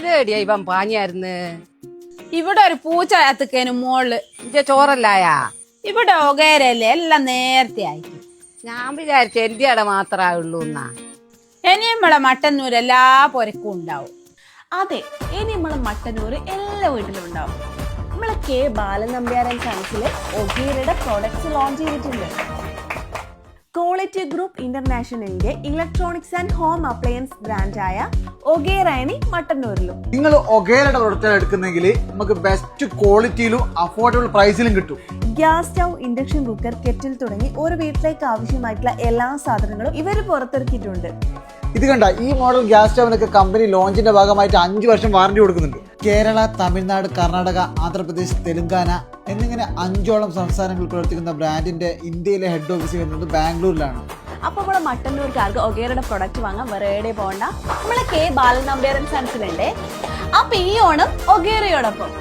ഇതിലേടിയാ ഇവൻ പാഞ്ഞായിരുന്നു. ഇവിടെ ഒരു പൂച്ച അകത്തേക്കേനു മോള്. ഇന്റെ ചോറല്ലായാ? ഇവിടെ ഒകേരല്ലേ എല്ലാം നേരത്തെ ആയിട്ട്. ഞാൻ വിചാരിച്ചു എന്റെ അവിടെ മാത്രമേ ഉള്ളൂ എന്നാ. ഇനി നമ്മളെ മട്ടന്നൂര് എല്ലാ പൊരക്കും ഉണ്ടാവും. അതെ, ഇനി നമ്മളെ മട്ടന്നൂര് എല്ലാ വീട്ടിലും ഉണ്ടാവും. നമ്മളെ കെ ബാലൻ നമ്പ്യാരൻ സൺസില് ഒഗേരയുടെ പ്രോഡക്ട്സ് ലോഞ്ച് ചെയ്തിട്ടുണ്ട്. ക്വാളിറ്റി ഗ്രൂപ്പ് ഇന്റർനാഷണലിന്റെ ഇലക്ട്രോണിക്സ് ആൻഡ് ഹോം അപ്ലയൻസ് ബ്രാൻഡായ ഒഗേറയാണ് മട്ടന്നൂരിലും. നിങ്ങൾ ഒഗേരയുടെ പ്രൊഡക്റ്റ് എടുക്കുന്നെങ്കിൽ നമുക്ക് ബെസ്റ്റ് ക്വാളിറ്റിയിലും അഫോർഡബിൾ പ്രൈസിലും കിട്ടും. Gas stove, induction cooker, kettle തുടങ്ങി ഒരു വീട്ടിലേക്ക് ആവശ്യമായിട്ടുള്ള എല്ലാ സാധനങ്ങളും ഇവർ പുറത്തിറക്കിയിട്ടുണ്ട്. ഇത് കണ്ട, ഈ മോഡൽ ഗ്യാസ് സ്റ്റൗവിനൊക്കെ കമ്പനി ലോഞ്ചിന്റെ ഭാഗമായിട്ട് 5 വർഷം വാറന്റി കൊടുക്കുന്നുണ്ട്. കേരള, തമിഴ്നാട്, കർണാടക, ആന്ധ്രാപ്രദേശ്, തെലുങ്കാന എന്നിങ്ങനെ 5ഓളം സംസ്ഥാനങ്ങളിൽ പ്രവർത്തിക്കുന്ന ബ്രാൻഡിന്റെ ഇന്ത്യയിലെ ഹെഡ് ഓഫീസ് വരുന്നത് ബാംഗ്ലൂരിലാണ്. അപ്പൊ നമ്മളെ മട്ടന്നൂർക്കാർക്ക് ഒഗേറയുടെ പ്രൊഡക്റ്റ് വാങ്ങാൻ വേറെ എവിടെ പോകണ്ട, നമ്മളെ കെ ബാലൻ നമ്പ്യാരൻ സൺസിലുണ്ട്. അപ്പൊ ഈ ഓണം ഒഗേറയോടൊപ്പം.